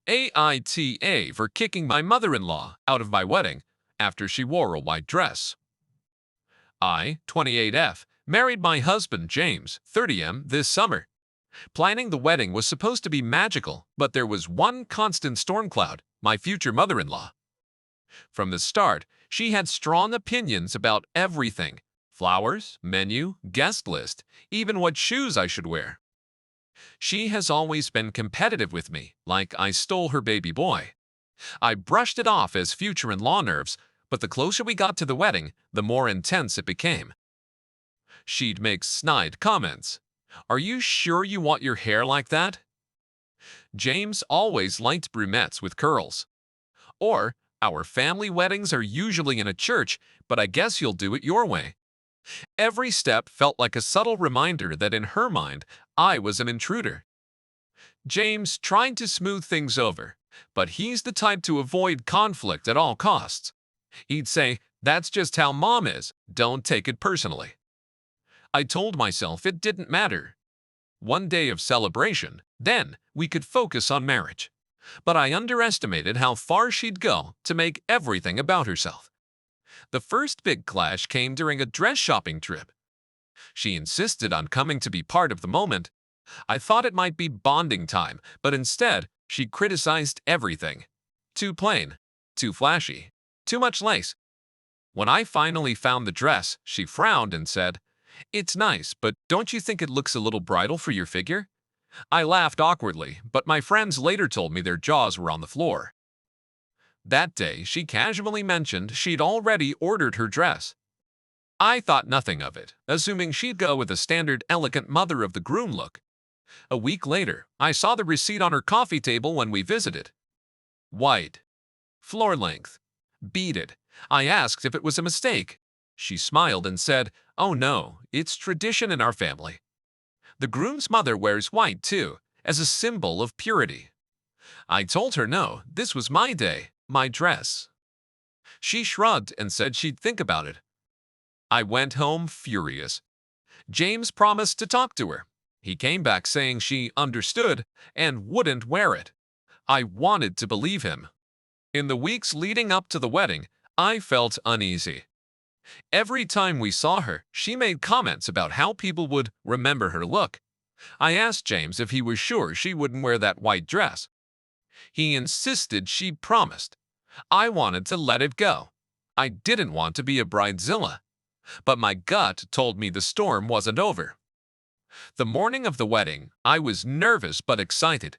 AITA for kicking my mother-in-law out of my wedding after she wore a white dress. I, 28F, married my husband James, 30M, this summer. Planning the wedding was supposed to be magical, but there was one constant storm cloud, my future mother-in-law. From the start, she had strong opinions about everything: flowers, menu, guest list, even what shoes I should wear. She has always been competitive with me, like I stole her baby boy. I brushed it off as future-in-law nerves, but the closer we got to the wedding, the more intense it became. She'd make snide comments. "Are you sure you want your hair like that?" James always liked brunettes with curls. Or, "Our family weddings are usually in a church, but I guess you'll do it your way." Every step felt like a subtle reminder that in her mind, I was an intruder. James tried to smooth things over, but he's the type to avoid conflict at all costs. He'd say, "That's just how Mom is, don't take it personally." I told myself it didn't matter. One day of celebration, then we could focus on marriage. But I underestimated how far she'd go to make everything about herself. The first big clash came during a dress shopping trip. She insisted on coming to be part of the moment. I thought it might be bonding time, but instead, she criticized everything. Too plain, too flashy, too much lace. When I finally found the dress, she frowned and said, "It's nice, but don't you think it looks a little bridal for your figure?" I laughed awkwardly, but my friends later told me their jaws were on the floor. That day, she casually mentioned she'd already ordered her dress. I thought nothing of it, assuming she'd go with a standard elegant mother of the groom look. A week later, I saw the receipt on her coffee table when we visited. White. Floor length. Beaded. I asked if it was a mistake. She smiled and said, "Oh no, it's tradition in our family." The groom's mother wears white too, as a symbol of purity. I told her no, this was my day, my dress. She shrugged and said she'd think about it. I went home furious. James promised to talk to her. He came back saying she understood and wouldn't wear it. I wanted to believe him. In the weeks leading up to the wedding, I felt uneasy. Every time we saw her, she made comments about how people would remember her look. I asked James if he was sure she wouldn't wear that white dress. He insisted she promised. I wanted to let it go. I didn't want to be a bridezilla. But my gut told me the storm wasn't over. The morning of the wedding, I was nervous but excited.